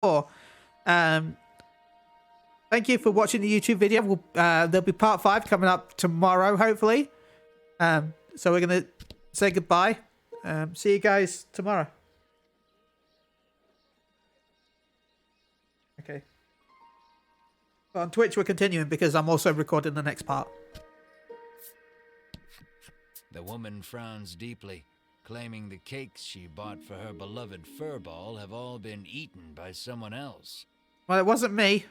Or, thank you for watching the YouTube video. There'll be part 5 coming up tomorrow, hopefully. So we're going to say goodbye. See you guys tomorrow. Okay. But on Twitch, we're continuing because I'm also recording the next part. The woman frowns deeply, claiming the cakes she bought for her beloved furball have all been eaten by someone else. Well, it wasn't me.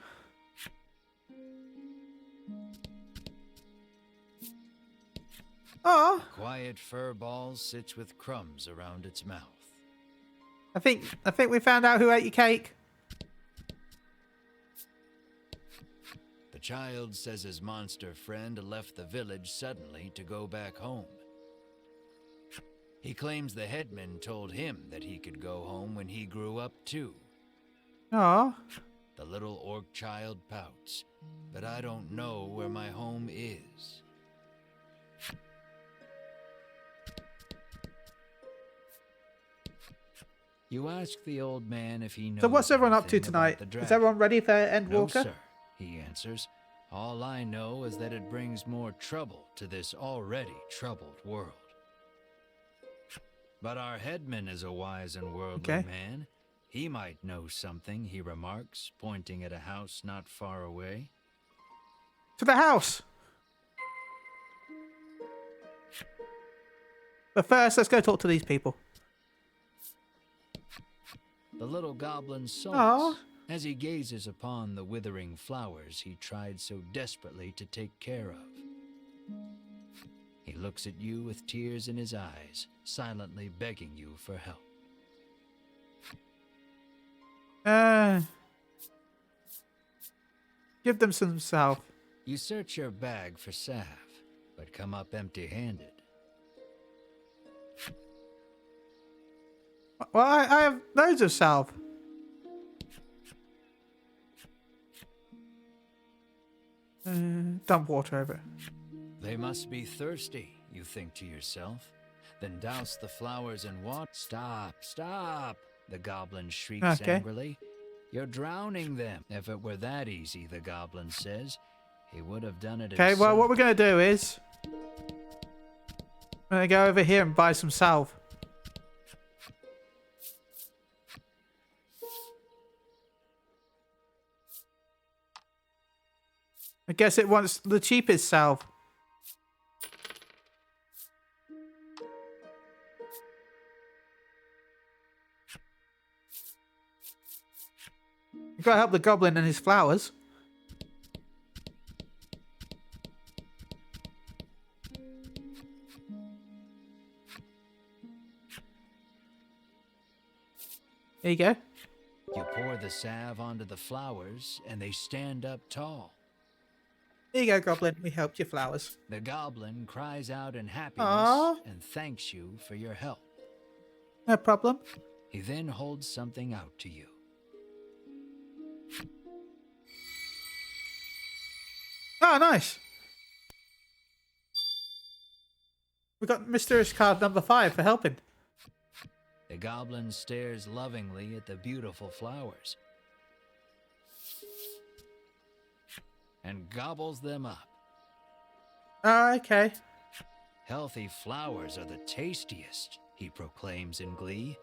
Oh. Quiet furball sits with crumbs around its mouth. I think we found out who ate your cake. The child says his monster friend left the village suddenly to go back home. He claims the headman told him that he could go home when he grew up too. Oh. The little orc child pouts, but I don't know where my home is. You ask the old man if he knows. So what's everyone up to tonight? Is everyone ready for Endwalker? No, sir, he answers. All I know is that it brings more trouble to this already troubled world. But our headman is a wise and worldly man. He might know something, he remarks, pointing at a house not far away. To the house! But first, let's go talk to these people. The little goblin sulks as he gazes upon the withering flowers he tried so desperately to take care of. He looks at you with tears in his eyes, silently begging you for help. Give them some salve. You search your bag for salve, but come up empty-handed. Well, I have loads of salve. Dump water over it. They must be thirsty, you think to yourself. Then douse the flowers in water. Stop, stop, the goblin shrieks angrily. You're drowning them. If it were that easy, the goblin says, he would have done it himself. Okay, well, what we're going to do is I'm going to go over here and buy some salve. I guess it wants the cheapest salve. You've got to help the goblin and his flowers. There you go. You pour the salve onto the flowers, and they stand up tall. There you go, goblin. We helped your flowers. The goblin cries out in happiness and thanks you for your help. No problem. He then holds something out to you. Oh, nice. We got mysterious card number 5 for helping. The goblin stares lovingly at the beautiful flowers and gobbles them up. Oh, okay. Healthy flowers are the tastiest, he proclaims in glee.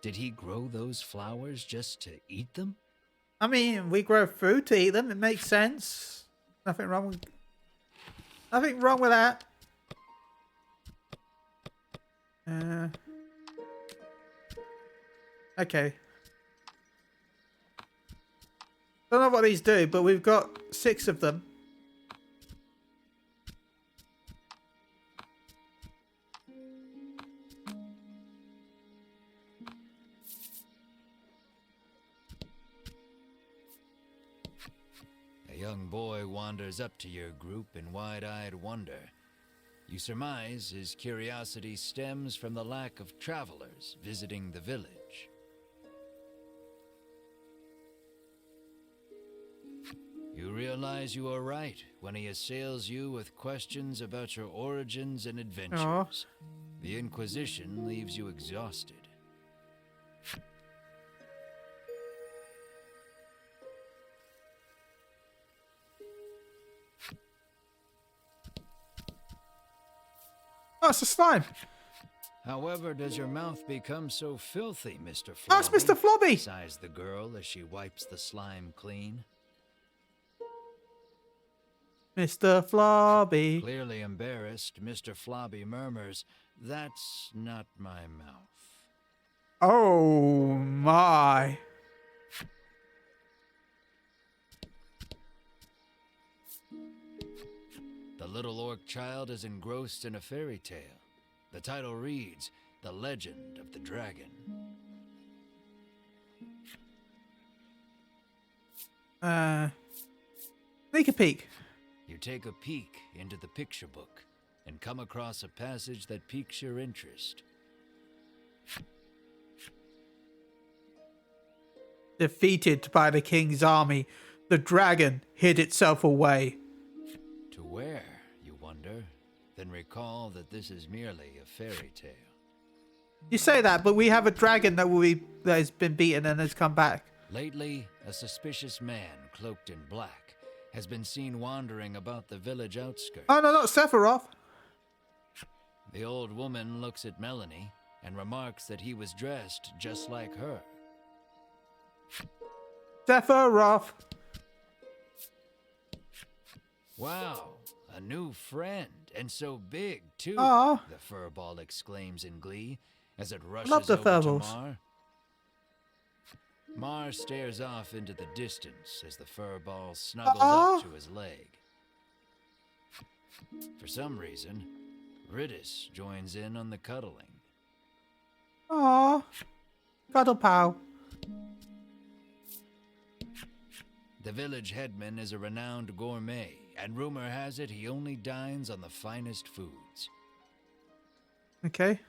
Did he grow those flowers just to eat them? I mean, we grow food to eat them. It makes sense. Nothing wrong with that. Okay. Don't know what these do, but we've got 6 of them. A young boy wanders up to your group in wide-eyed wonder. You surmise his curiosity stems from the lack of travelers visiting the village. You realize you are right when he assails you with questions about your origins and adventures. The Inquisition leaves you exhausted. Oh, it's a slime. However, does your mouth become so filthy, Mr. Flobby? Oh, it's Mr. Flobby. Sighs the girl as she wipes the slime clean. Mr. Flobby. Clearly embarrassed, Mr. Flobby murmurs, "That's not my mouth." Oh my. The little orc child is engrossed in a fairy tale. The title reads, "The Legend of the Dragon." Take a peek. You take a peek into the picture book and come across a passage that piques your interest. Defeated by the king's army, the dragon hid itself away. To where, you wonder? Then recall that this is merely a fairy tale. You say that, but we have a dragon that has been beaten and has come back. Lately, a suspicious man cloaked in black has been seen wandering about the village outskirts. Oh no, not Sephiroth. The old woman looks at Melanie and remarks that he was dressed just like her. Sephiroth. Wow, a new friend, and so big too, Aw. the furball exclaims in glee as it rushes Love the over to furballs. Mar. Mar stares off into the distance as the furball snuggles Aw. up to his leg. For some reason, Ridis joins in on the cuddling. Aww. Cuddle pal. The village headman is a renowned gourmet, and rumor has it he only dines on the finest foods. Okay.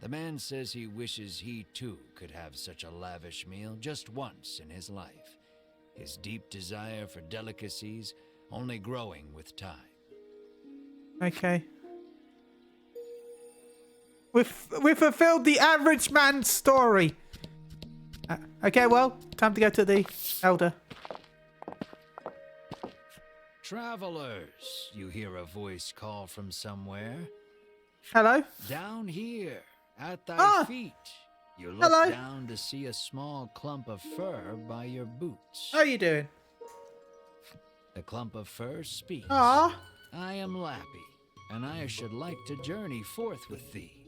The man says he wishes he too could have such a lavish meal just once in his life, his deep desire for delicacies only growing with time. Okay. We fulfilled the average man's story. Okay, well, time to go to the elder. Travelers, you hear a voice call from somewhere. Hello? Down here, at thy feet. You look Hello. down to see a small clump of fur by your boots. How are you doing? The clump of fur speaks. Aw. I am Lappy, and I should like to journey forth with thee.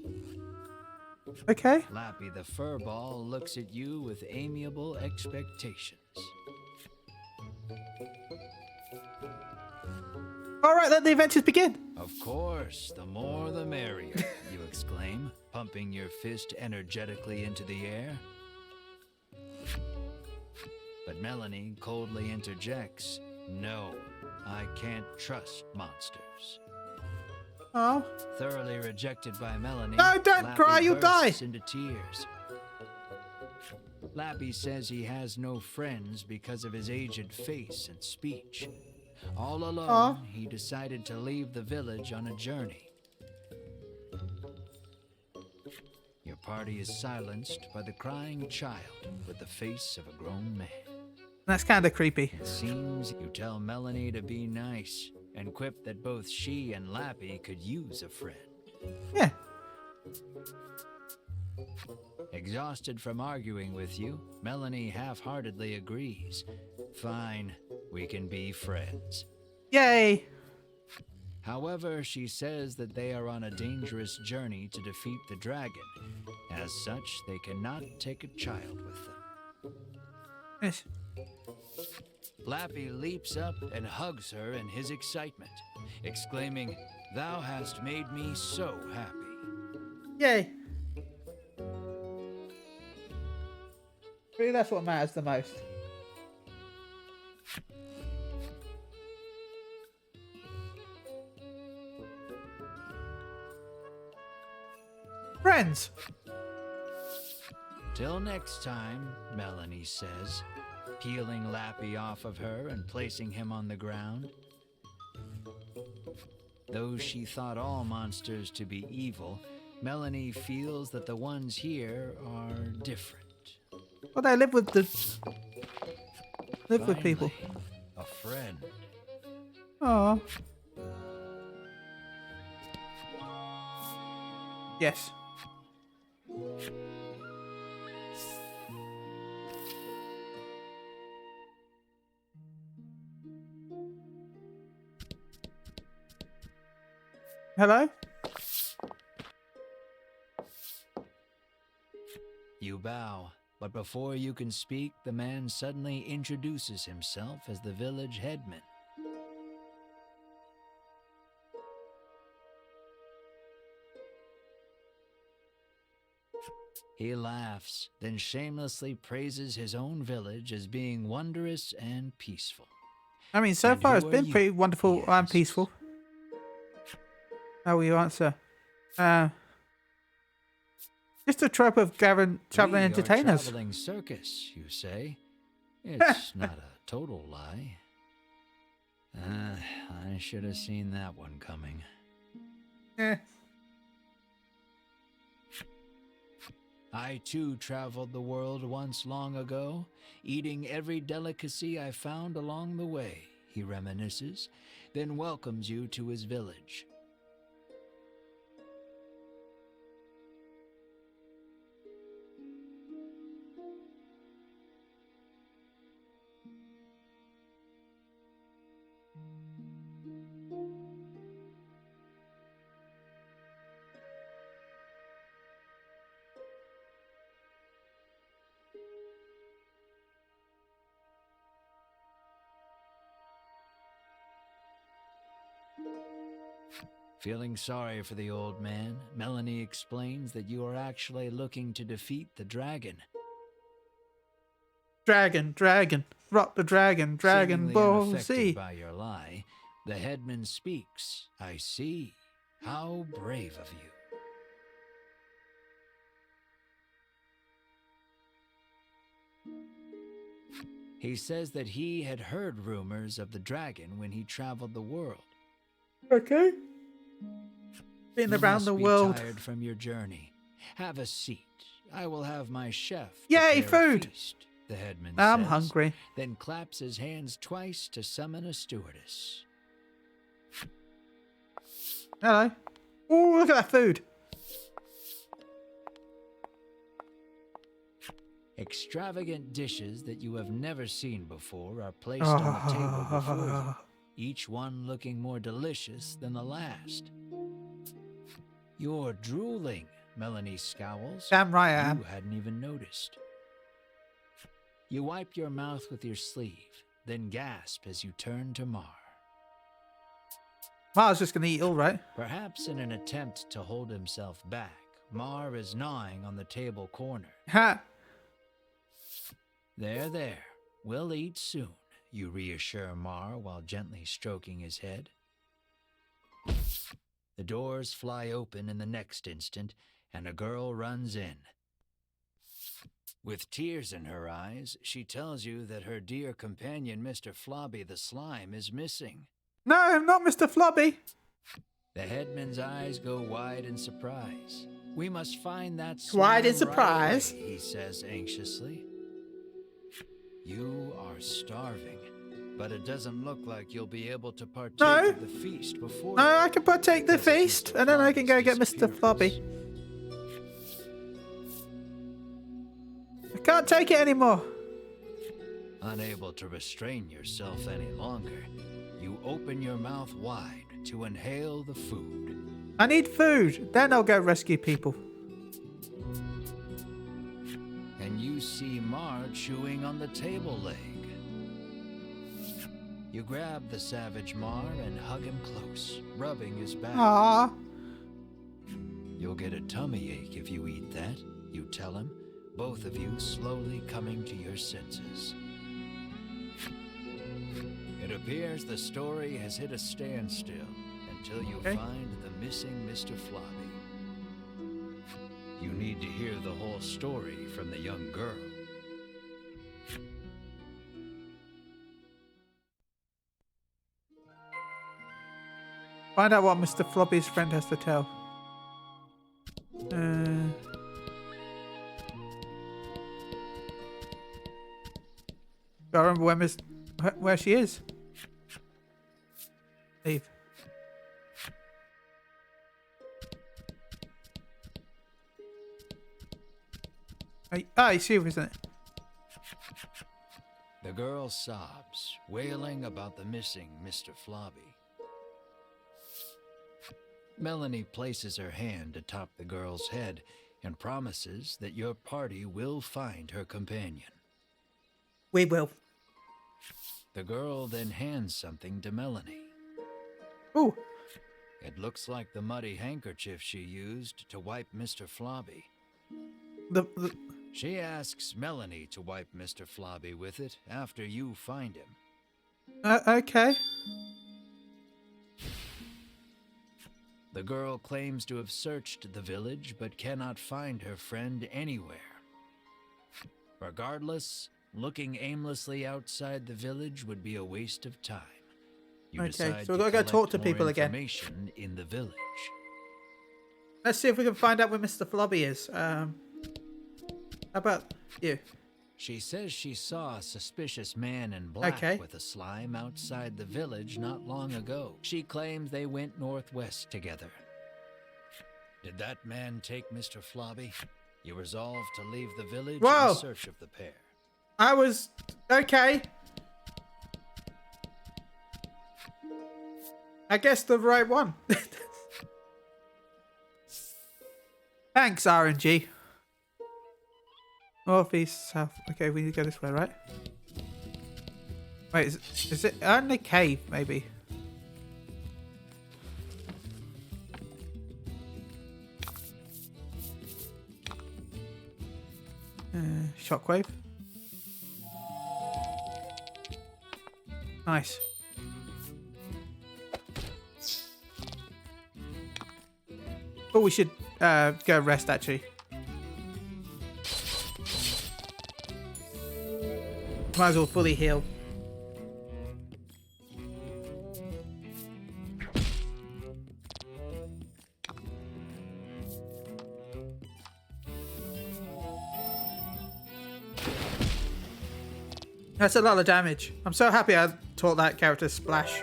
Okay. Lappy the furball looks at you with amiable expectations. Alright, let the adventures begin. Of course, the more the merrier, you exclaim, pumping your fist energetically into the air. But Melanie coldly interjects, "No, I can't trust monsters." Oh. Thoroughly rejected by Melanie, No, don't Lappy cry, you'll die. bursts into tears. Lappy says he has no friends because of his aged face and speech. All alone, Aw. he decided to leave the village on a journey. Your party is silenced by the crying child with the face of a grown man. That's kind of creepy. It seems you tell Melanie to be nice and quip that both she and Lappy could use a friend. Yeah. Exhausted from arguing with you, Melanie half-heartedly agrees. Fine, we can be friends. Yay. However, she says that they are on a dangerous journey to defeat the dragon. As such, they cannot take a child with them. Yes. Lappy leaps up and hugs her in his excitement, exclaiming, "Thou hast made me so happy." Yay. Really, that's what matters the most. Friends. Till next time, Melanie says, peeling Lappy off of her and placing him on the ground. Though she thought all monsters to be evil, Melanie feels that the ones here are different. Well, they live with people. Finally, a friend. Oh. Yes. Hello? You bow, but before you can speak, the man suddenly introduces himself as the village headman. He laughs, then shamelessly praises his own village as being wondrous and peaceful. I mean, so And far who it's are been you? pretty wonderful He and asks. peaceful. How will you answer? Just a trope of traveling We are entertainers. traveling circus, you say? It's not a total lie. I should have seen that one coming. Eh. I too traveled the world once long ago, eating every delicacy I found along the way, he reminisces, then welcomes you to his village. Feeling sorry for the old man, Melanie explains that you are actually looking to defeat the dragon. Dragon. Rock the dragon. Dragon Seemingly Ball unaffected Z. by your lie, the headman speaks. I see. How brave of you. He says that he had heard rumors of the dragon when he traveled the world. Okay. Been You around must the be world. tired from your journey. Have a seat. I will have my chef Yay, prepare a food! feast, the headman I'm says, hungry. then claps his hands twice to summon a stewardess. Hello. Oh, look at that food. Extravagant dishes that you have never seen before are placed on the table before you, each one looking more delicious than the last. You're drooling, Melanie scowls. Damn right I am. You hadn't even noticed. You wipe your mouth with your sleeve, then gasp as you turn to Mar. Well, I was just going to eat all right. Perhaps in an attempt to hold himself back, Mar is gnawing on the table corner. Ha! There. We'll eat soon, you reassure Mar while gently stroking his head. The doors fly open in the next instant, and a girl runs in. With tears in her eyes, she tells you that her dear companion, Mr. Flobby the Slime, is missing. No, not Mr. Flobby. The headman's eyes go wide in surprise. We must find that slime Wide in right surprise? away, he says anxiously. You are starving, but it doesn't look like you'll be able to partake No. of the feast before. No, I can partake the feast, and then I can go get Mr. Flobby. I can't take it anymore. Unable to restrain yourself any longer, you open your mouth wide to inhale the food. I need food. Then I'll go rescue people. And you see Mar chewing on the table leg. You grab the savage Mar and hug him close, rubbing his back. Ah. You'll get a tummy ache if you eat that, you tell him, both of you slowly coming to your senses. It appears the story has hit a standstill until you find the missing Mr. Flobby. You need to hear the whole story from the young girl. Find out what Mr. Flobby's friend has to tell. Gotta remember where she is. Leave. Oh, it's you, isn't it? The girl sobs, wailing about the missing Mr. Flobby. Melanie places her hand atop the girl's head and promises that your party will find her companion. We will. The girl then hands something to Melanie. Ooh. It looks like the muddy handkerchief she used to wipe Mr. Flobby. She asks Melanie to wipe Mr. Flobby with it after you find him. Okay. The girl claims to have searched the village but cannot find her friend anywhere. Regardless, looking aimlessly outside the village would be a waste of time. You decide so we've got to go talk to people again. Information in the village. Let's see if we can find out where Mr. Flobby is. How about you? She says she saw a suspicious man in black with a slime outside the village not long ago. She claims they went northwest together. Did that man take Mr. Flobby? You resolve to leave the village in search of the pair. I was... Okay. I guess the right one. Thanks, RNG. North, east, south. Okay, we need to go this way, right? Wait, is it in the cave, maybe? Shockwave. Nice. Oh, we should go rest, actually. Might as well fully heal. That's a lot of damage. I'm so happy I taught that character Splash.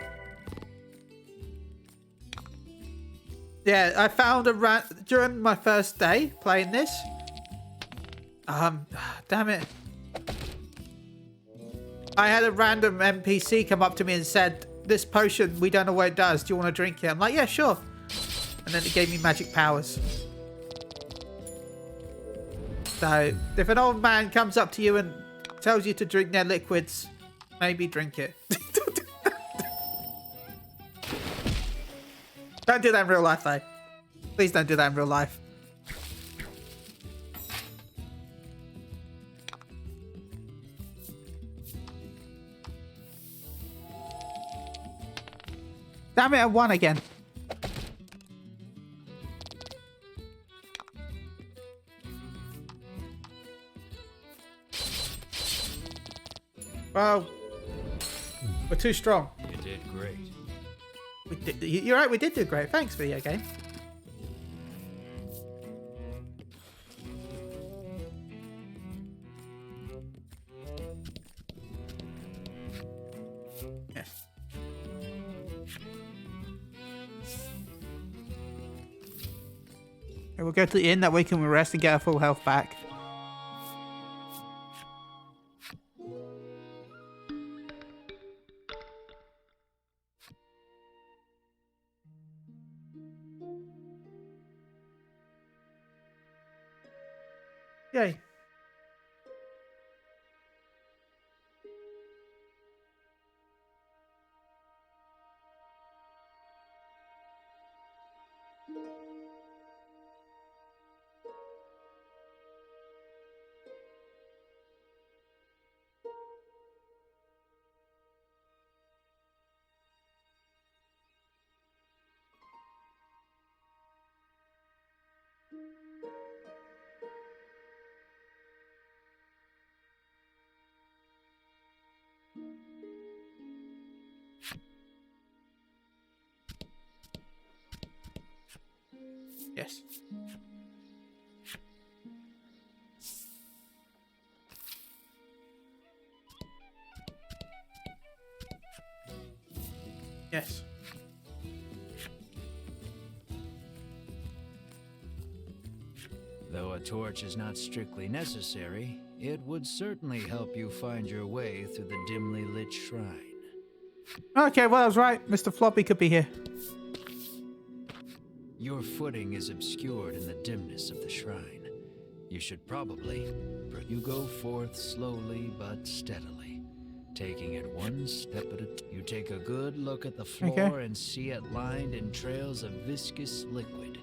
Yeah, I found during my first day playing this. Damn it. I had a random NPC come up to me and said, "This potion, we don't know what it does. Do you want to drink it?" I'm like, "Yeah, sure." And then it gave me magic powers. So, if an old man comes up to you and tells you to drink their liquids, maybe drink it. Don't do that in real life, though. Please don't do that in real life. Damn it, I won again. Well, we're too strong. You did great. You're right, we did do great. Thanks, video game. Yes. Okay, we'll go to the inn, that way we can rest and get our full health back. Yay. Yes. Yes. Though a torch is not strictly necessary, it would certainly help you find your way through the dimly lit shrine. Okay, well, I was right. Mr. Floppy could be here. Your footing is obscured in the dimness of the shrine. You should probably... You go forth slowly but steadily, taking it one step at a time. You take a good look at the floor and see it lined in trails of viscous liquid.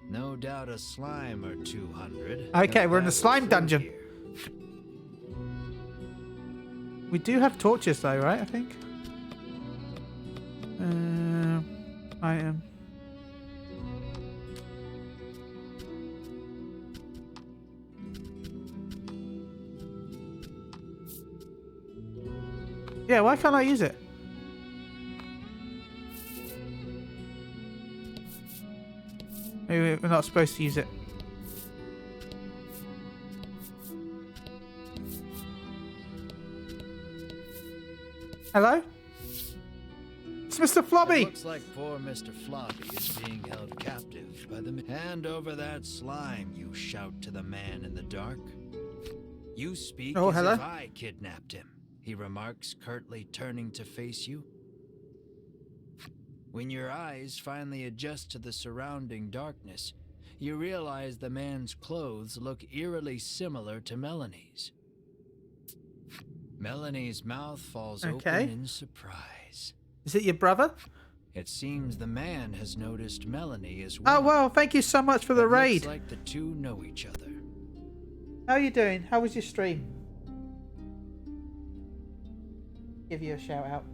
No doubt a slime or 200. Okay, we're in the slime dungeon. Here. We do have torches though, right? I think. Item. Yeah, why can't I use it? Maybe we're not supposed to use it. Hello? It's Mr. Floppy! It looks like poor Mr. Floppy is being held captive by the... Hand over that slime, you shout to the man in the dark. You speak as hello? if I kidnapped him, he remarks curtly, turning to face you. When your eyes finally adjust to the surrounding darkness, you realize the man's clothes look eerily similar to Melanie's. Melanie's mouth falls open in surprise. Is it your brother? It seems the man has noticed Melanie as well. Oh, well, thank you so much for the raid. Looks like the two know each other. How are you doing? How was your stream? Give you a shout out.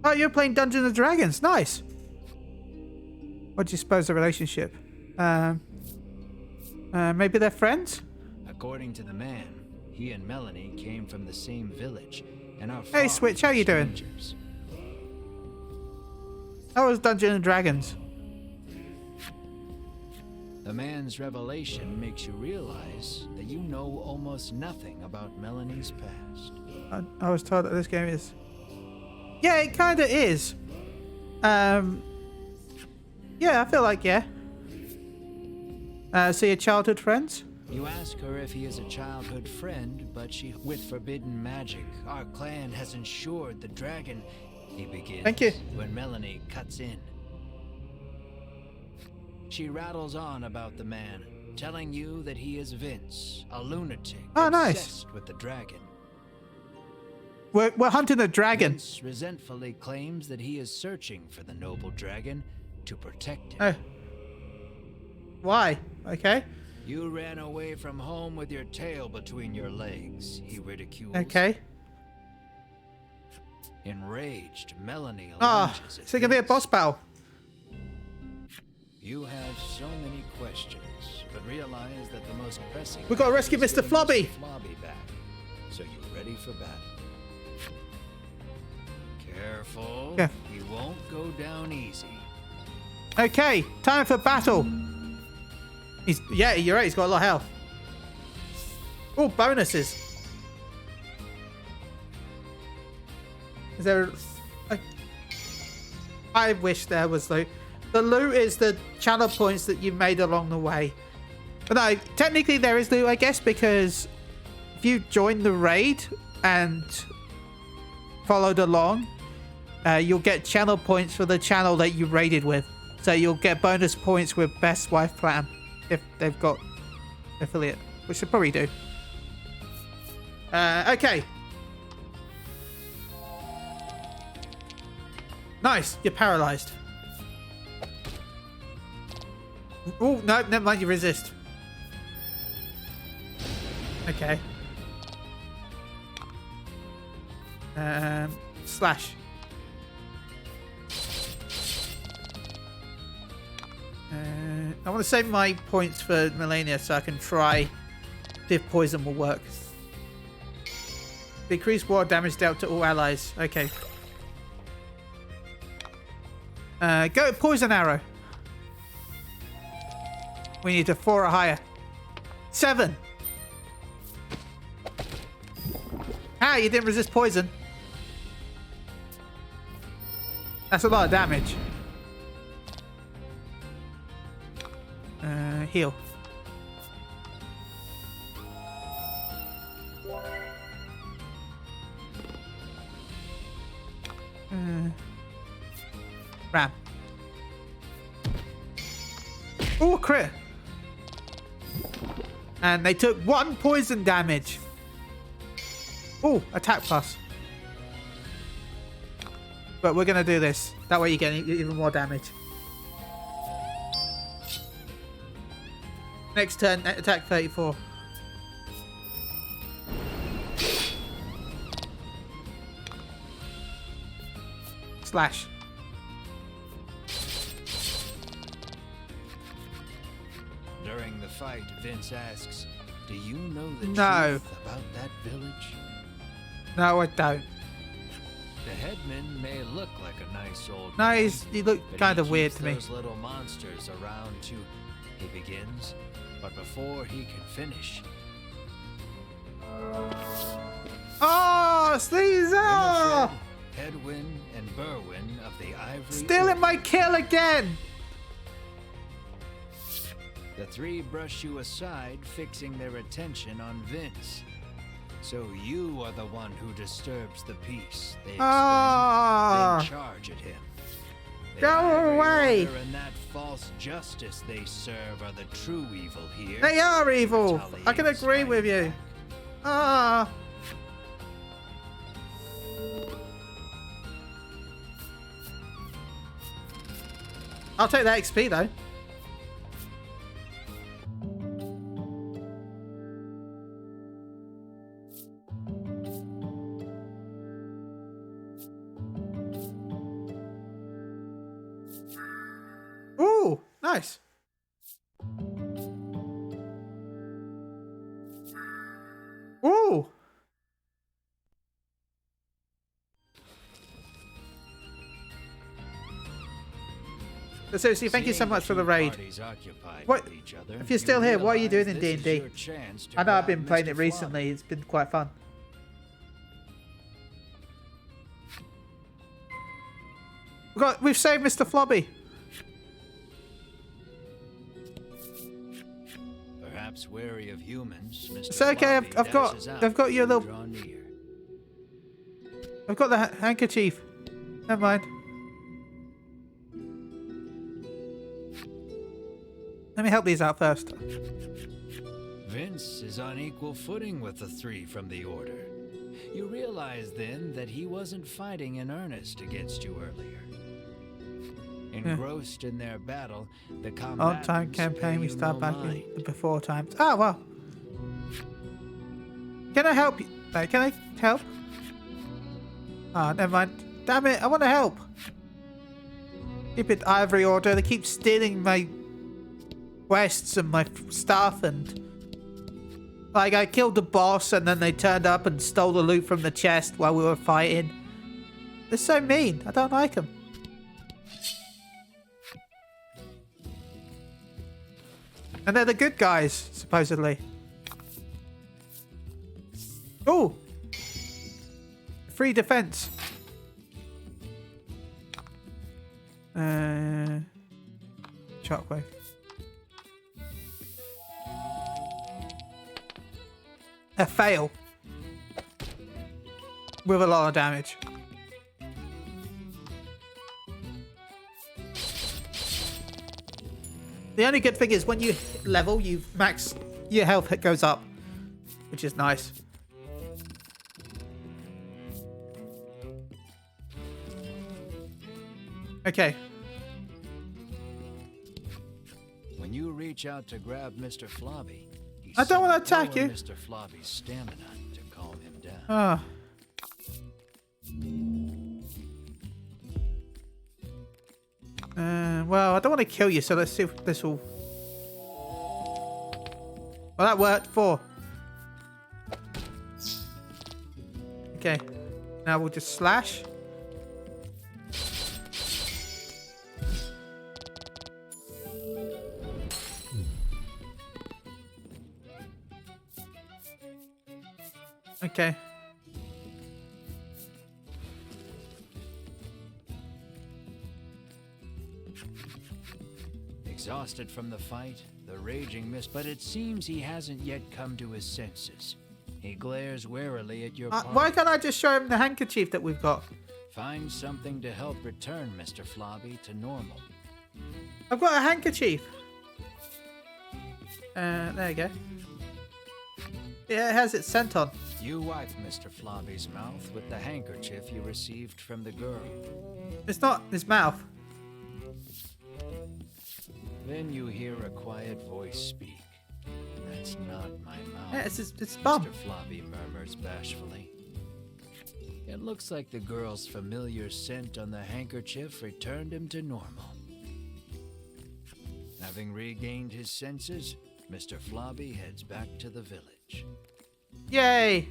Oh, you're playing Dungeons and Dragons. Nice. What do you suppose the relationship? Maybe they're friends? According to the man, he and Melanie came from the same village and are Hey, Switch, how you doing? strangers. How was Dungeons and Dragons? The man's revelation makes you realize that you know almost nothing about Melanie's past. I was told that this game is... Yeah, it kind of is. Yeah, I feel like, yeah. So your childhood friends? You ask her if he is a childhood friend, but she... With forbidden magic, our clan has ensured the dragon... He begins. Thank you. When Melanie cuts in. She rattles on about the man, telling you that he is Vince, a lunatic obsessed with the dragon. We're hunting the dragon. Vince resentfully claims that he is searching for the noble dragon to protect him. Why? Okay. You ran away from home with your tail between your legs, he ridicules. Okay. Enraged, Melanie lunges so it can be a boss battle. You have so many questions, but realize that the most pressing... We gotta rescue Mr. Floppy! Floppy back. So you ready for battle? Careful. Yeah. He won't go down easy. Okay, time for battle. Yeah, you're right, he's got a lot of health. Oh, bonuses. Is there... I wish there was loot. The loot is the channel points that you made along the way. But no, technically there is loot, I guess, because if you join the raid and followed along, you'll get channel points for the channel that you raided with. So you'll get bonus points with Best Wife Plan if they've got affiliate, which they probably do. Okay. Nice, you're paralyzed. Oh, no, never mind, you resist. Okay. Slash. I want to save my points for Melania so I can try if poison will work. Decrease water damage dealt to all allies. Okay. Go poison arrow. We need a 4 or higher. 7. Ah, you didn't resist poison. That's a lot of damage. heal. Ram. Oh, crit. And they took 1 poison damage. Oh, attack plus. But we're going to do this. That way you get even more damage. Next turn, attack 34. Slash. During the fight, Vince asks, "Do you know the No. truth about that village?" No, I don't. The headman may look like a nice old No, man, he looked but kind he of weird keeps to me. those little monsters around to, he begins, but before he can finish, Oh, Caesar! Winifred, Hedwyn, and Berwyn of the Ivory Stealing Order. my kill again! The three brush you aside, fixing their attention on Vince. So you are the one who disturbs the peace, they explain. Ah! Then charge at him. The Go Ivory away! Order and that false justice they serve are the true evil here. They are evil! I can Retaliate, agree with you. Ah! I'll take that XP though. Ooh, nice. Ooh. But seriously, thank you so Seeing much for the two raid. parties occupied What- with each other, if you're still here, what are you realize doing in this is D&D? your chance to I know I've grab been playing Mr. it recently. It's been quite fun. We've saved Mr. Flobby. Perhaps wary of humans, Mr. It's okay. Floppy dashes out I've got your to little. draw near. I've got the handkerchief. Never mind. Let me help these out first. Vince is on equal footing with the three from the Order. You realize then that he wasn't fighting in earnest against you earlier. Engrossed in their battle, the combatants On-time campaign. pay We you start no back mind. in the before times. Oh well. Can I help you? Can I help? Ah, never mind. Damn it! I want to help. Stupid Ivory Order. They keep stealing my quests and my stuff, and like I killed the boss, and then they turned up and stole the loot from the chest while we were fighting. They're so mean. I don't like them. And they're the good guys, supposedly. Oh! Free defense. Shockwave. A fail. With a lot of damage. The only good thing is when you level, your health goes up, which is nice. Okay. When you reach out to grab Mr. Flobby, he I don't want to suddenly attack you. lower Mr. Flobby's stamina to calm him down. Ah. Well, I don't want to kill you, so let's see if this will... Well, that worked. 4. Okay. Now we'll just slash. Okay. exhausted from the fight, the raging mist, but it seems he hasn't yet come to his senses. He glares warily at your party. Why can't I just show him the handkerchief that we've got? Find something to help return Mr. Flobby to normal. I've got a handkerchief. There you go. Yeah, it has its scent on. You wipe Mr. Flobby's mouth with the handkerchief you received from the girl. It's not his mouth. Then you hear a quiet voice speak. That's not my mouth. Yeah, it's bum. Mr. Flobby murmurs bashfully. It looks like the girl's familiar scent on the handkerchief returned him to normal. Having regained his senses, Mr. Flobby heads back to the village. Yay!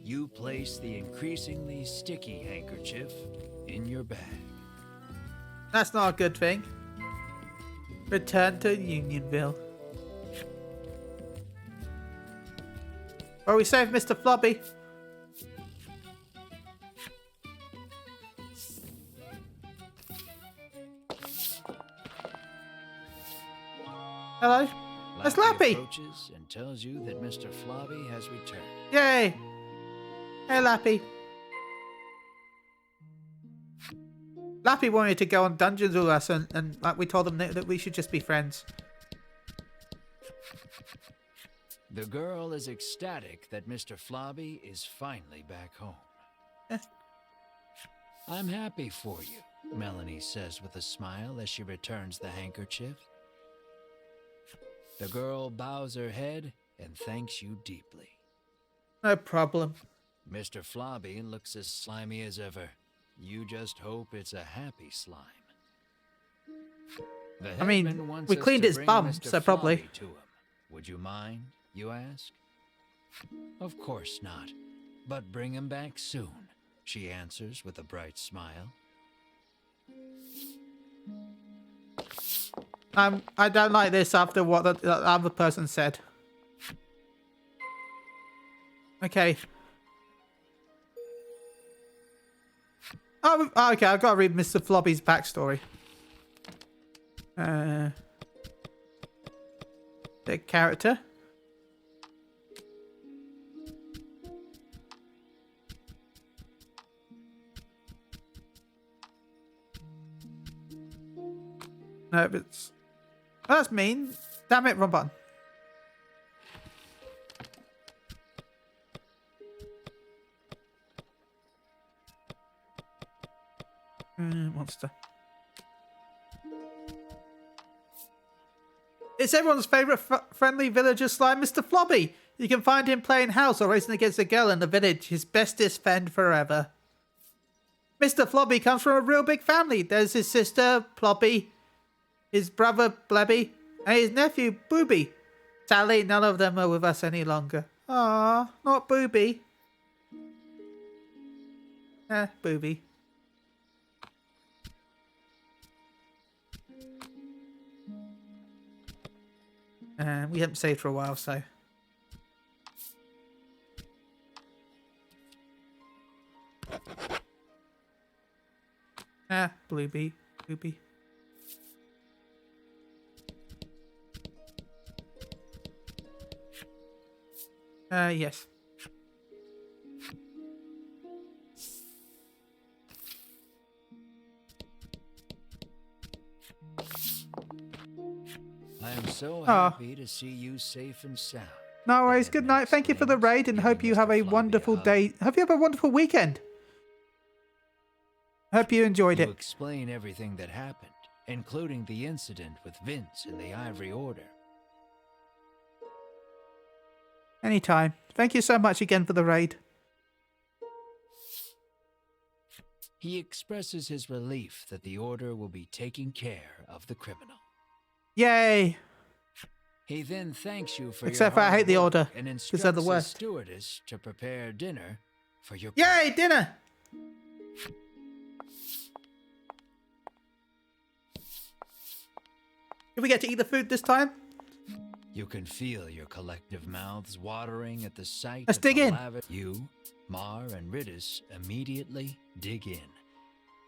You place the increasingly sticky handkerchief in your bag. That's not a good thing. Return to Unionville. Or we save Mr. Flobby. Hello? That's Lappy! Approaches and tells you that Mr. Flobby has returned. Yay! Hey, Lappy. Lappy wanted to go on dungeons with us, and like we told him that we should just be friends. The girl is ecstatic that Mr. Flobby is finally back home. I'm happy for you, Melanie says with a smile as she returns the handkerchief. The girl bows her head and thanks you deeply. No problem. Mr. Flobby looks as slimy as ever. You just hope it's a happy slime. I mean, we cleaned its bum, so probably. To him. Would you mind, you ask? Of course not. But bring him back soon, she answers with a bright smile. I don't like this after what the other person said. Okay. Oh, okay, I've got to read Mr. Flobby's backstory. The character. No, it's... Oh, that's mean. Damn it, wrong button. Monster. It's everyone's favourite friendly villager slime, Mr. Flobby. You can find him playing house or racing against a girl in the village, his bestest friend forever. Mr. Flobby comes from a real big family. There's his sister, Plobby, his brother, Blebby, and his nephew, Booby. Sadly, none of them are with us any longer. Ah, not Booby. Booby. We haven't saved for a while, so... Blueby. Booby. Yes. I am so happy to see you safe and sound. No worries. Good night. Thank you for the raid and hope you have a wonderful day. Hope you have a wonderful weekend. Hope you enjoyed it. You explain everything that happened, including the incident with Vince and the Ivory Order. Anytime. Thank you so much again for the raid. He expresses his relief that the Order will be taking care of the criminal. Yay! He then thanks you for Except for I hate the Order, and because they're the instructs worst. his stewardess to prepare dinner for your Yay, dinner! Did we get to eat the food this time? You can feel your collective mouths watering at the sight Let's of dig the in. You, Mar, and Ridis immediately dig in.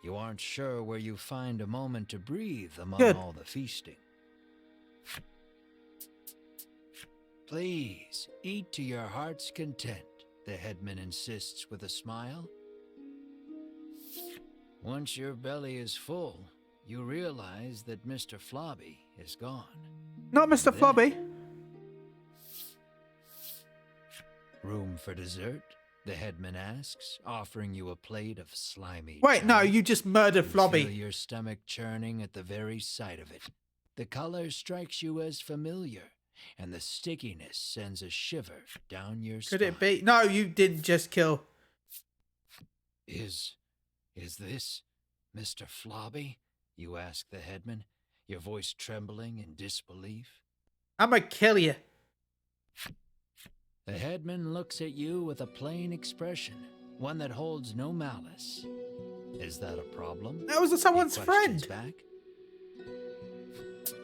You aren't sure where you find a moment to breathe among Good. all the feasting. Please, eat to your heart's content, the headman insists with a smile. Once your belly is full, you realize that Mr. Flobby is gone. Not Mr. Flobby. Room for dessert? The headman asks, offering you a plate of slimy Wait, no, jelly. you just murdered Flobby. Feel your stomach churning at the very sight of it. The color strikes you as familiar, and the stickiness sends a shiver down your spine. Could it be? No, you didn't just kill. Is this Mr. Flobby? You ask the headman, your voice trembling in disbelief. I'm gonna kill you. The headman looks at you with a plain expression, one that holds no malice. Is that a problem? That was someone's friend. Back.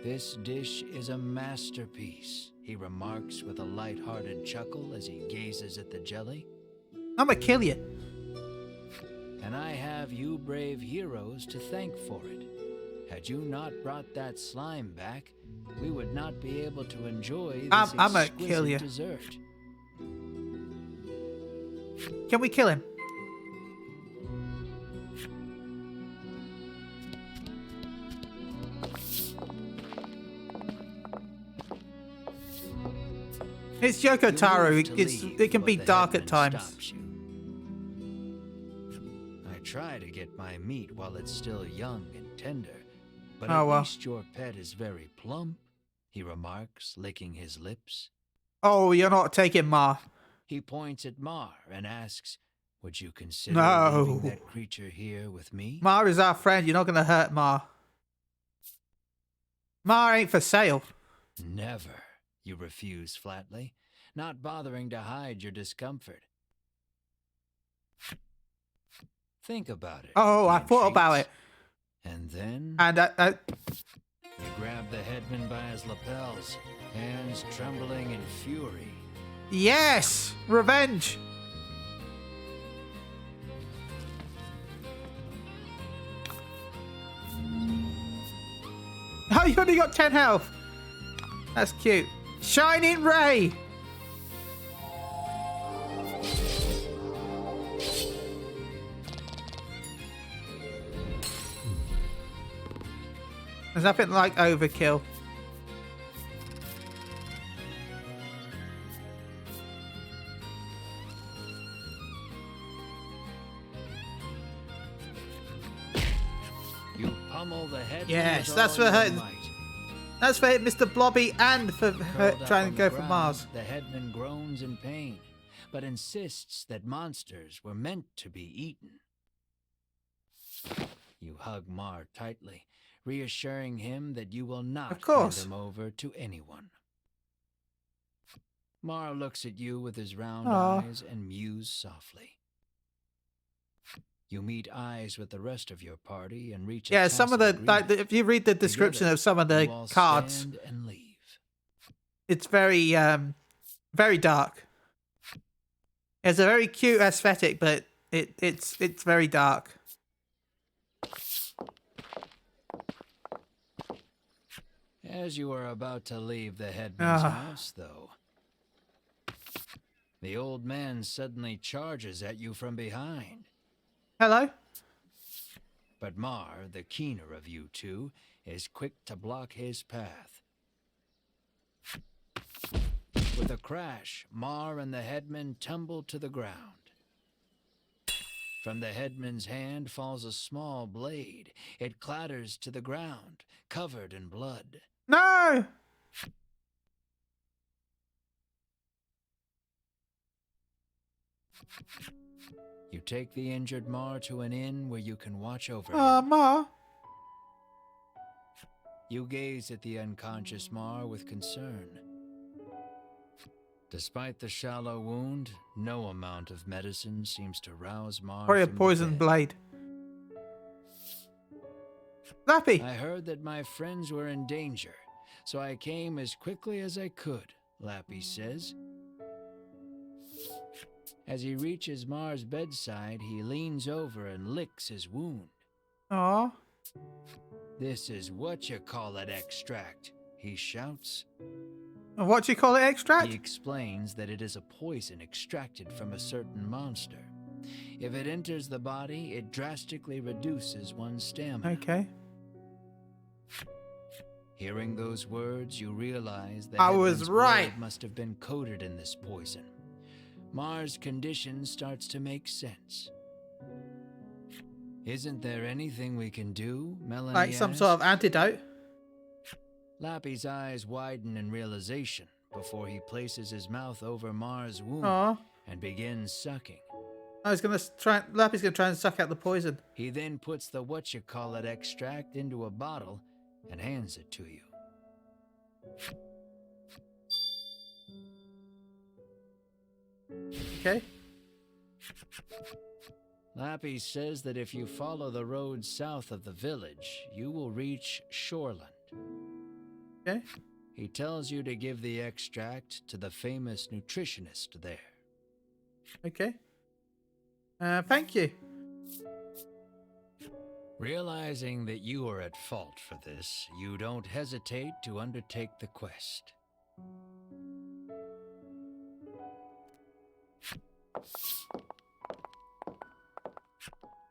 This dish is a masterpiece, he remarks with a light-hearted chuckle as he gazes at the jelly. I'm gonna kill you. And I have you brave heroes to thank for it. Had you not brought that slime back, we would not be able to enjoy this I'm gonna kill you. Dessert. Can we kill him? It's Yoko Taro. It can be dark at times. I try to get my meat while it's still young and tender, but Oh, at well. least your pet is very plump, he remarks, licking his lips. Oh, you're not taking Ma. He points at Mar and asks, would you consider No. leaving that creature here with me? Ma is our friend. You're not gonna hurt Ma. Ma ain't for sale. Never, you refuse flatly, not bothering to hide your discomfort. Think about it. Oh, he I thought about it. entreats. And then And you grab the headman by his lapels, hands trembling in fury. yes, revenge. Oh, you only got 10 health. That's cute. Shining Ray. There's nothing like overkill. You pummel the headman. Yes, with that's all for your her. might. That's for Mr. Blobby and for her Curled up trying on to go the for ground, Mars. The headman groans in pain, but insists that monsters were meant to be eaten. You hug Mar tightly, reassuring him that you will not Of course. hand him over to anyone. Mar looks at you with his round Aw. eyes and mews softly. You meet eyes with the rest of your party and reach a Yeah, some of the tacit like, agreement. if you read the description Together, of some of you the all cards, stand and leave. it's very very dark. It's a very cute aesthetic, but it's very dark. As you are about to leave the headman's Ah. house, though, the old man suddenly charges at you from behind. Hello? But Mar, the keener of you two, is quick to block his path. With a crash, Mar and the headman tumble to the ground. From the headman's hand falls a small blade. It clatters to the ground, covered in blood. No! You take the injured Mar to an inn where you can watch over Oh, him. Ma. You gaze at the unconscious Mar with concern. Despite the shallow wound, no amount of medicine seems to rouse Mar Probably a from the poison dead. blade. Lappy. I heard that my friends were in danger, so I came as quickly as I could, Lappy says. As he reaches Mar's bedside, he leans over and licks his wound. Aw. This is what you call it extract, he shouts. And what do you call it, extract? He explains that it is a poison extracted from a certain monster. If it enters the body, it drastically reduces one's stamina. Okay. Hearing those words, you realize that I was Edwin's right. blood must have been coated in this poison. Mars' condition starts to make sense. Isn't there anything we can do, Melanie Like some asks? sort of antidote? Lappy's eyes widen in realization before he places his mouth over Mars' wound Aw. and begins sucking. I was gonna try. Lappy's gonna try and suck out the poison. He then puts the whatchamacallit extract into a bottle and hands it to you. Okay. Lappy says that if you follow the road south of the village, you will reach Shoreland. Okay. He tells you to give the extract to the famous nutritionist there. Okay. Thank you. Realizing that you are at fault for this, you don't hesitate to undertake the quest.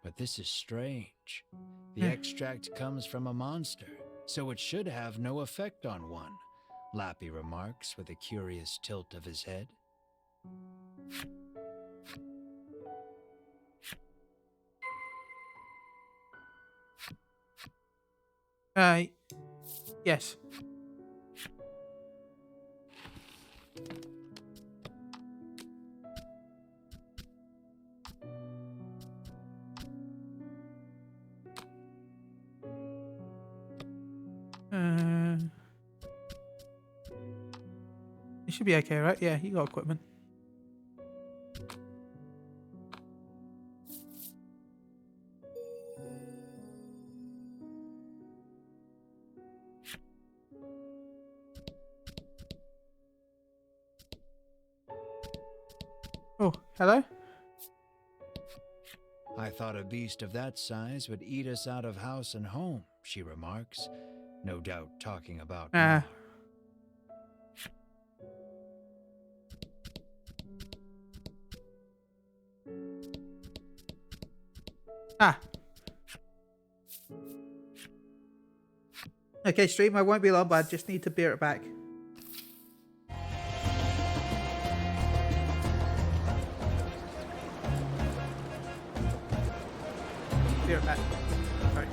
But this is strange. The extract comes from a monster, so it should have no effect on one, Lappy remarks with a curious tilt of his head. Yes. You should be okay, right? Yeah, you got equipment. Oh, hello? I thought a beast of that size would eat us out of house and home, she remarks, no doubt talking about me. Okay, stream, I won't be long, but I just need to bear it back. Bear it back. Sorry.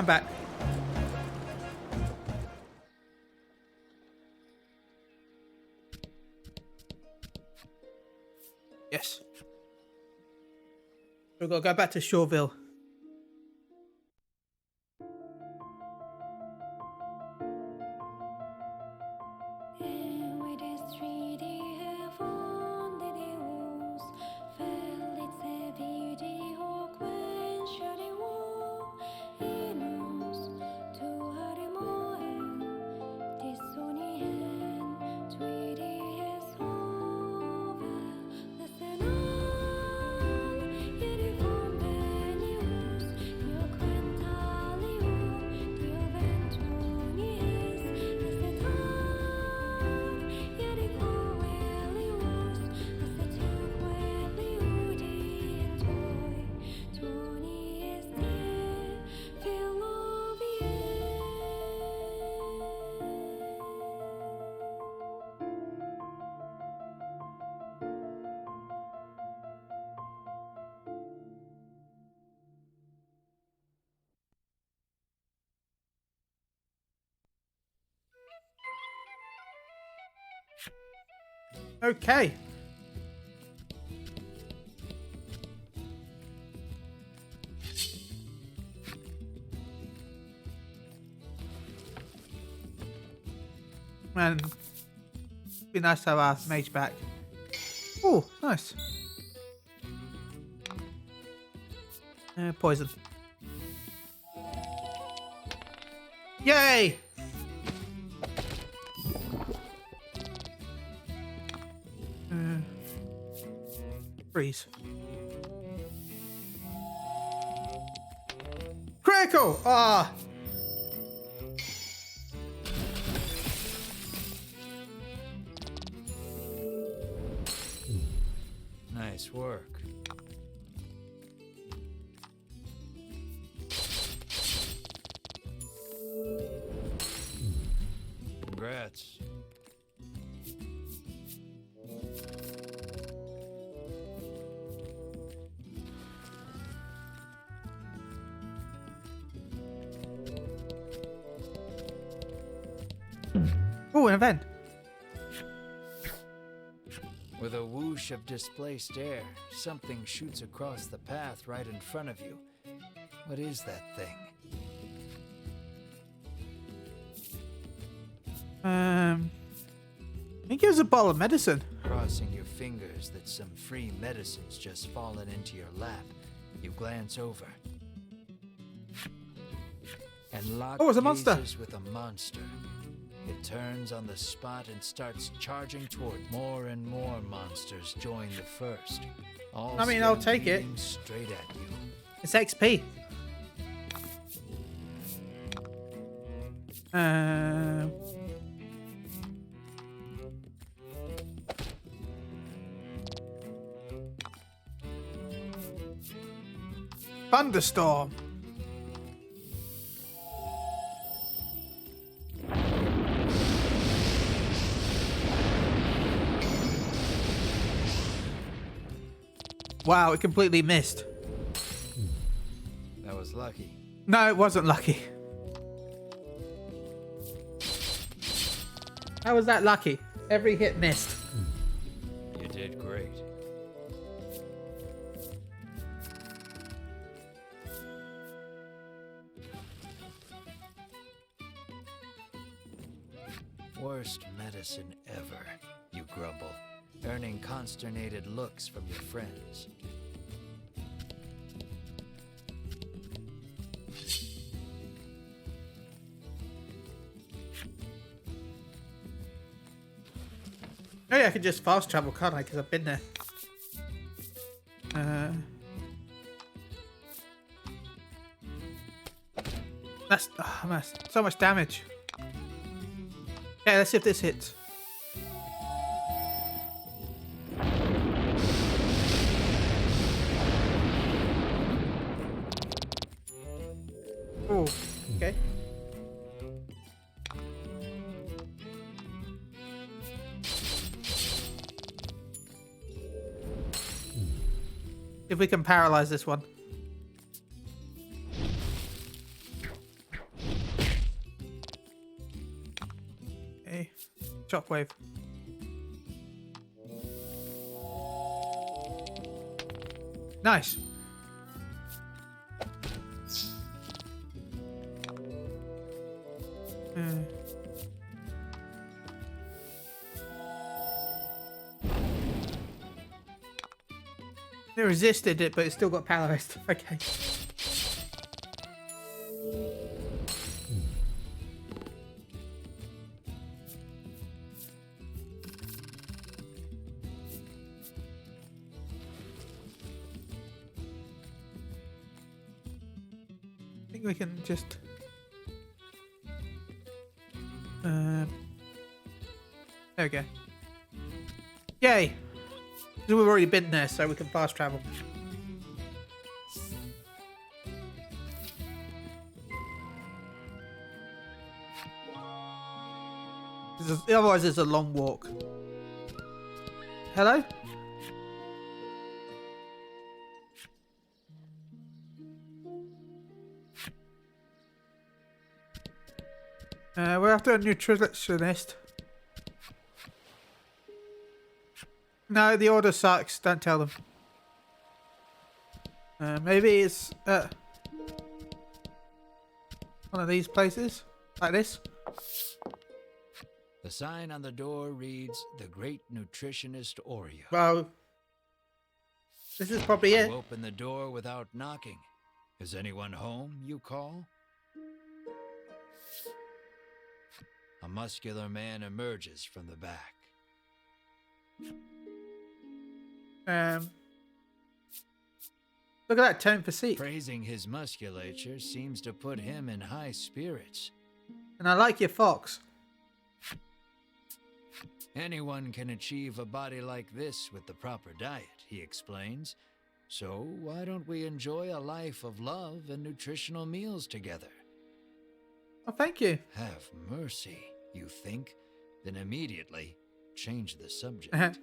I'm back. Yes. We've got to go back to Shoreville. Okay. Man, be nice to have our mage back. Oh, nice. Poison. Yay! Freeze. Critical! Ah! Nice work. Congrats. Oh, an event. With a whoosh of displaced air, something shoots across the path right in front of you. What is that thing? I think it was a bottle of medicine. Crossing your fingers that some free medicine's just fallen into your lap, you glance over. And lock it's a monster. gazes with a monster. It turns on the spot and starts charging toward more and more monsters join the first. All I mean, I'll take it. Straight at you. It's XP. Thunderstorm. Wow, it completely missed. That was lucky. No, it wasn't lucky. How was that lucky? Every hit missed. You did great. Worst medicine ever, you grumble, earning consternated looks from your friends. Oh yeah, I could just fast travel, can't I? Because I've been there. That's so much damage. Okay, let's see if this hits. Oh, okay. If we can paralyze this one. shockwave. Nice. It resisted it, but it still got power rest. Okay. I think we can just there we go. Yay! We've already been there, so we can fast travel. Otherwise, it's a long walk. Hello? We're after a nutritionist. No, the order sucks. Don't tell them. Maybe it's one of these places, like this. The sign on the door reads, "The Great Nutritionist Oreo." Well, this is probably it. You open the door without knocking. Is anyone home, you call? A muscular man emerges from the back. Look at that tone for seat. Praising his musculature seems to put him in high spirits. And I like your fox. Anyone can achieve a body like this with the proper diet, he explains. So why don't we enjoy a life of love and nutritional meals together? Oh, thank you. Have mercy, you think, then immediately change the subject.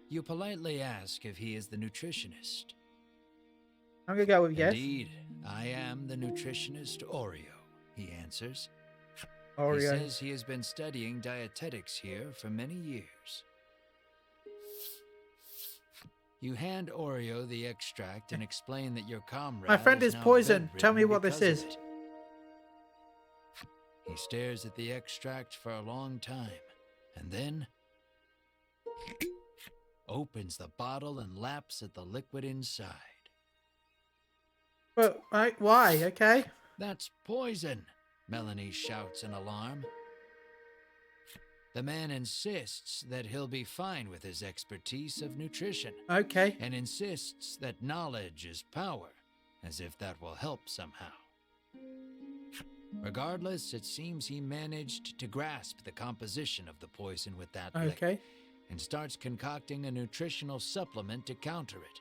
You politely ask if he is the nutritionist. I'm gonna go with yes. Indeed, I am the nutritionist Oreo, he answers. Oreo. He says he has been studying dietetics here for many years. You hand Oreo the extract and explain that your comrade My friend is now poisoned. Tell me bedridden what this because is. of it. He stares at the extract for a long time, and then opens the bottle and laps at the liquid inside. But why? Okay. That's poison, Melanie shouts in alarm. The man insists that he'll be fine with his expertise of nutrition. Okay. And insists that knowledge is power, as if that will help somehow. Regardless, it seems he managed to grasp the composition of the poison with that lick, Okay. and starts concocting a nutritional supplement to counter it.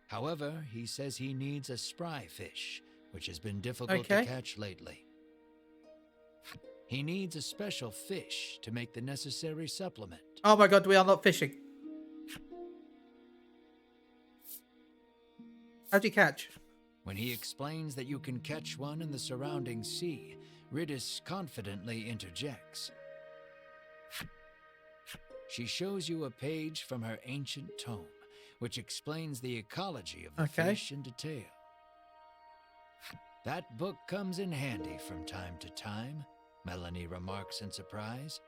However, he says he needs a spry fish, which has been difficult to catch lately. He needs a special fish to make the necessary supplement. Oh my god, we are not fishing. How'd you catch? When he explains that you can catch one in the surrounding sea, Ridis confidently interjects. She shows you a page from her ancient tome, which explains the ecology of the fish in detail. That book comes in handy from time to time, Melanie remarks in surprise.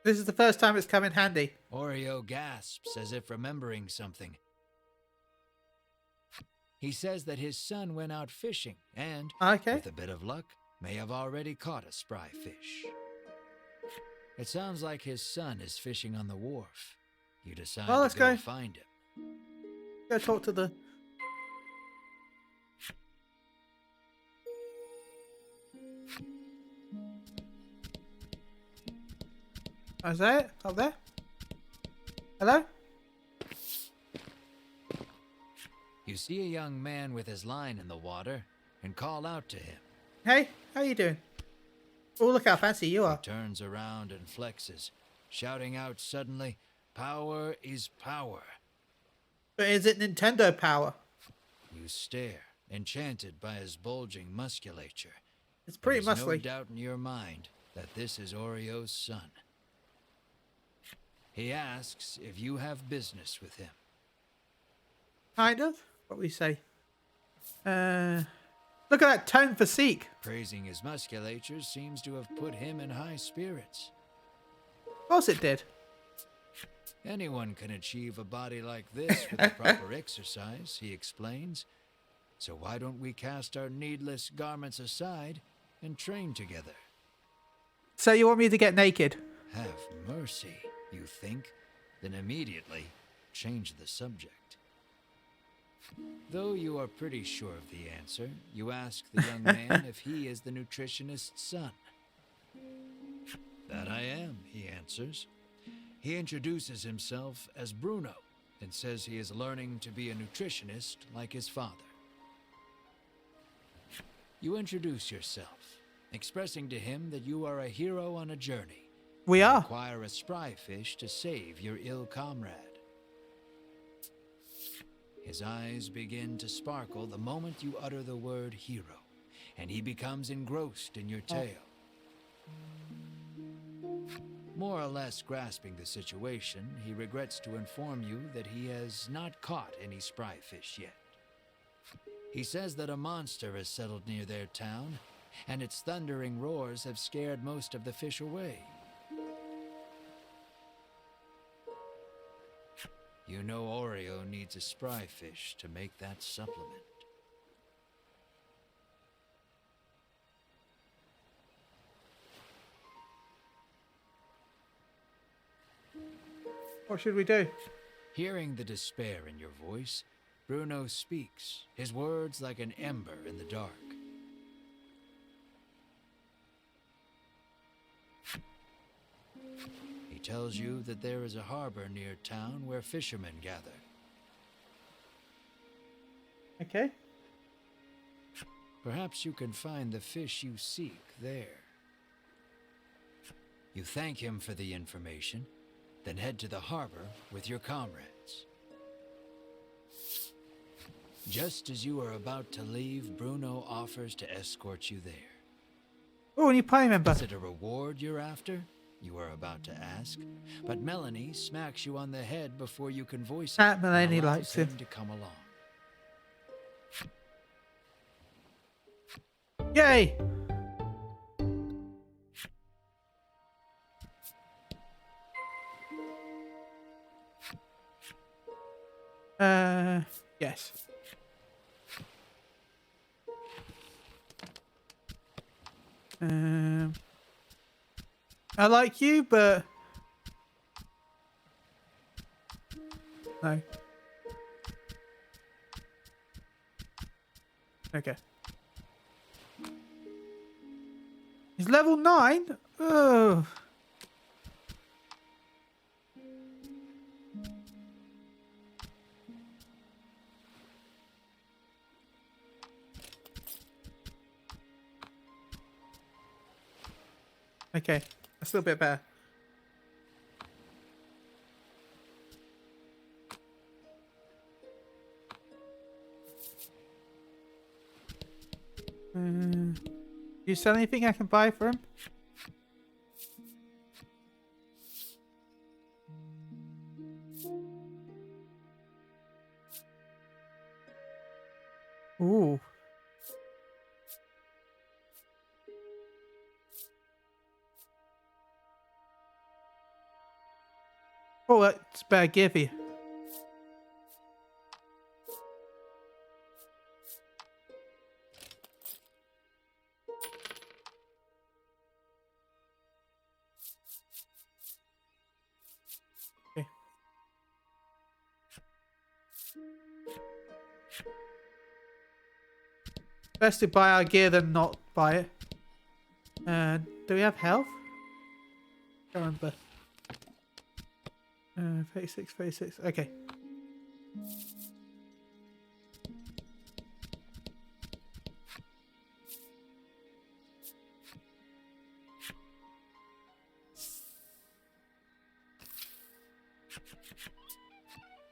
This is the first time it's come in handy. Oreo gasps as if remembering something. He says that his son went out fishing and, with a bit of luck, may have already caught a spry fish. It sounds like his son is fishing on the wharf. You decide to go find him. Go talk to the... Is that it? Up there? Hello? You see a young man with his line in the water and call out to him. Hey, how you doing? Oh, look how fancy you are. He turns around and flexes, shouting out suddenly, "Power is power." But is it Nintendo power? You stare, enchanted by his bulging musculature. It's pretty There's muscly. no doubt in your mind that this is Orio's son. He asks if you have business with him. Kind of. What we say? Look at that tone physique. Praising his musculature seems to have put him in high spirits. Of course it did. Anyone can achieve a body like this with the proper exercise, he explains. So why don't we cast our needless garments aside and train together? So you want me to get naked? Have mercy, you think? Then immediately change the subject. Though you are pretty sure of the answer, you ask the young man if he is the nutritionist's son. That I am, he answers. He introduces himself as Bruno and says he is learning to be a nutritionist like his father. You introduce yourself, expressing to him that you are a hero on a journey. We are. Require a spry fish to save your ill comrade. His eyes begin to sparkle the moment you utter the word hero, and he becomes engrossed in your tale. More or less grasping the situation, he regrets to inform you that he has not caught any spry fish yet. He says that a monster has settled near their town, and its thundering roars have scared most of the fish away. You know Oreo needs a spry fish to make that supplement. What should we do? Hearing the despair in your voice, Bruno speaks, his words like an ember in the dark. He tells you that there is a harbor near town where fishermen gather. Okay. Perhaps you can find the fish you seek there. You thank him for the information, then head to the harbor with your comrades. Just as you are about to leave, Bruno offers to escort you there. Oh, a new party member. Is it a reward you're after? You are about to ask, but Melanie smacks you on the head before you can voice it. Melanie and allows likes him to come along. Yay! Yes. I like you, but no. Okay. He's level 9? Oh. Okay, that's a little bit better. Do you sell anything I can buy for him? Ooh. Oh, that's better give you. Okay. Best to buy our gear than not buy it. Do we have health? Can't remember. 36, 36. Okay.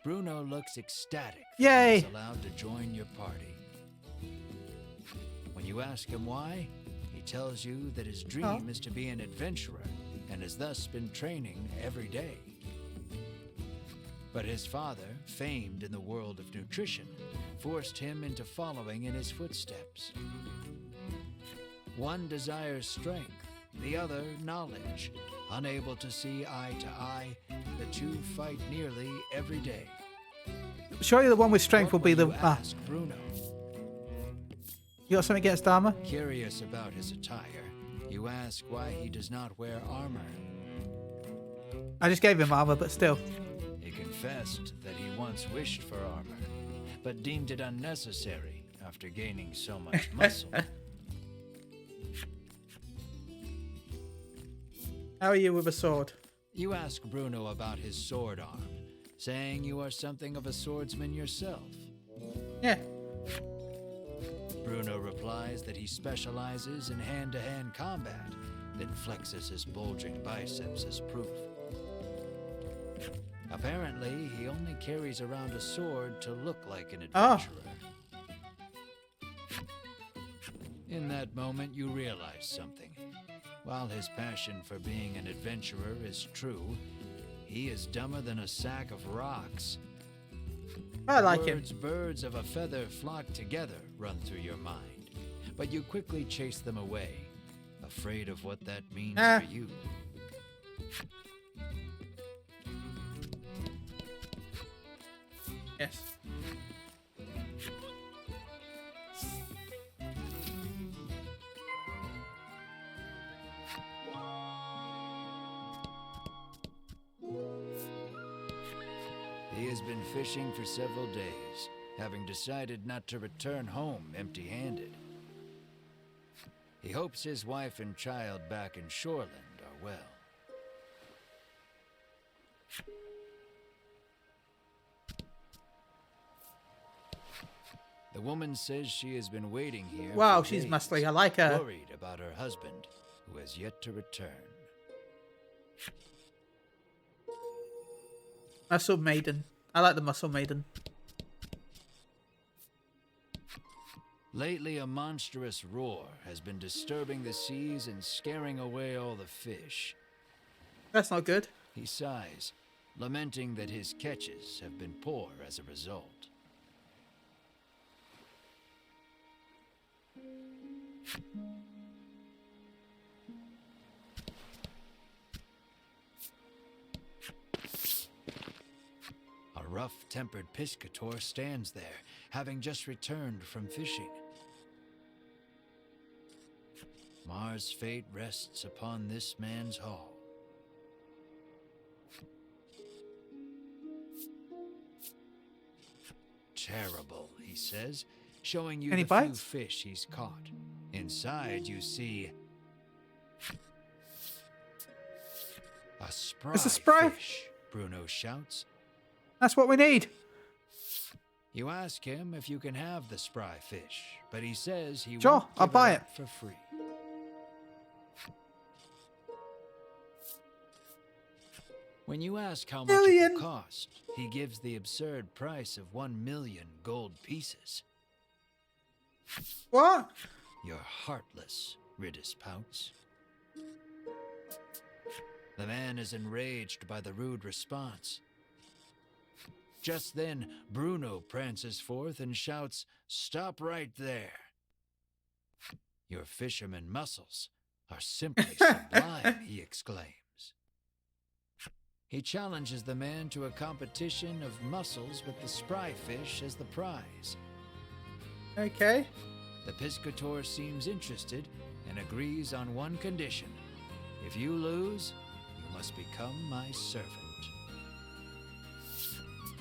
Bruno looks ecstatic that Yay! he's allowed to join your party. When you ask him why, he tells you that his dream is to be an adventurer and has thus been training every day. But his father, famed in the world of nutrition, forced him into following in his footsteps. One desires strength, the other knowledge. Unable to see eye to eye, the two fight nearly every day. Surely the one with strength will be the... Ask Bruno. You got something against armor? Curious about his attire, you ask why he does not wear armor. I just gave him armor, but still. He confessed that he once wished for armor, but deemed it unnecessary after gaining so much muscle. How are you with a sword? You ask Bruno about his sword arm, saying you are something of a swordsman yourself. Yeah. Bruno replies that he specializes in hand-to-hand combat, then flexes his bulging biceps as proof. Apparently, he only carries around a sword to look like an adventurer. In that moment, you realize something. While his passion for being an adventurer is true, he is dumber than a sack of rocks. I like him. Birds of a feather flock together run through your mind, but you quickly chase them away, afraid of what that means for you. Yes. He has been fishing for several days, having decided not to return home empty-handed. He hopes his wife and child back in Shoreland are well. The woman says she has been waiting here. Wow, for she's days, muscly. I like her. worried about her husband, who has yet to return. Muscle Maiden. I like the Muscle Maiden. Lately, a monstrous roar has been disturbing the seas and scaring away all the fish. That's not good. He sighs, lamenting that his catches have been poor as a result. A rough-tempered piscator stands there, having just returned from fishing. Mars' fate rests upon this man's haul. Terrible, he says, showing you Any the bites? few fish he's caught. Inside, you see a spry, It's a spry fish, Bruno shouts. That's what we need. You ask him if you can have the spry fish, but he says he Sure, won't I'll give buy up it. for free. When you ask how much it Million. will cost, he gives the absurd price of 1 million gold pieces. What? You're heartless, Ridis pouts. The man is enraged by the rude response. Just then, Bruno prances forth and shouts, "Stop right there!" Your fisherman muscles are simply sublime, he exclaims. He challenges the man to a competition of muscles with the spry fish as the prize. Okay. The piscator seems interested and agrees on one condition. If you lose, you must become my servant.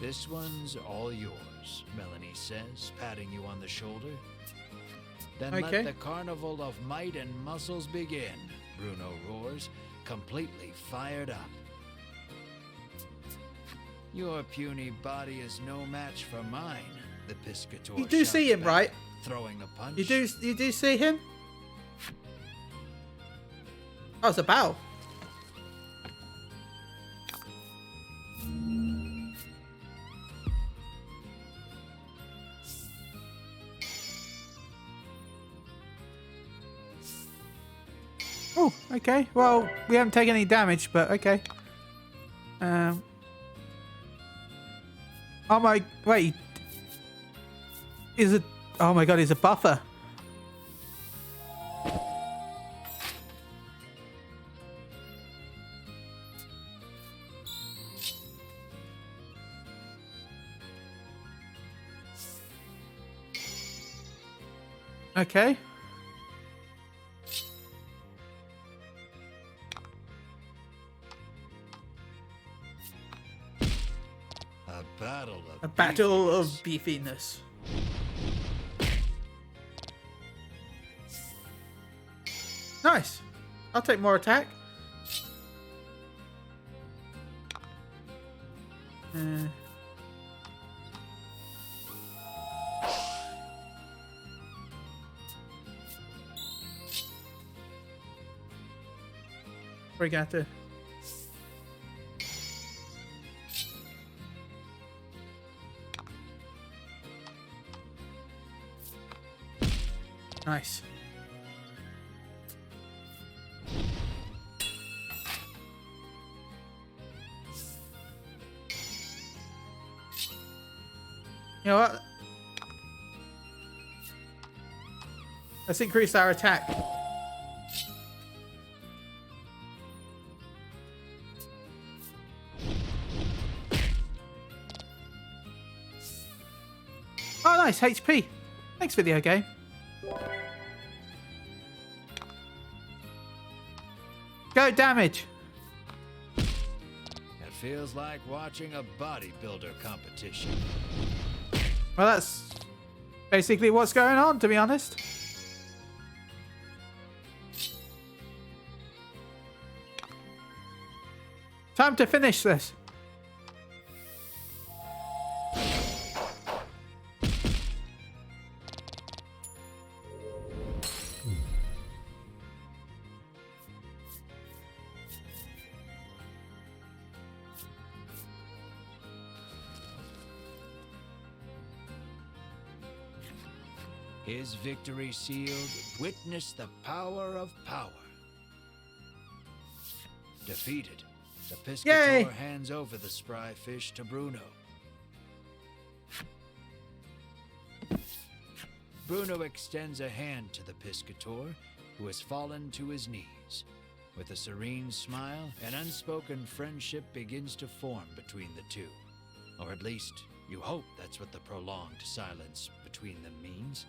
This one's all yours, Melanie says, patting you on the shoulder. Then Okay. let the carnival of might and muscles begin, Bruno roars, completely fired up. Your puny body is no match for mine, the piscator You do shouts see him, back, right? throwing a punch. You do see him? Oh, it's a bow. Oh, okay. Well, we haven't taken any damage, but okay. Oh my, wait. Is it, oh my god, he's a buffer. Okay. A battle of beefiness. Nice. I'll take more attack. Regatta. Nice. You know what? Let's increase our attack. Oh, nice. HP. Thanks, video game. Go damage. It feels like watching a bodybuilder competition. Well, that's basically what's going on, to be honest. Time to finish this. His victory sealed, witness the power of power. Defeated, the Piscator hands over the spry fish to Bruno. Bruno extends a hand to the Piscator, who has fallen to his knees. With a serene smile, an unspoken friendship begins to form between the two. Or at least, you hope that's what the prolonged silence between them means.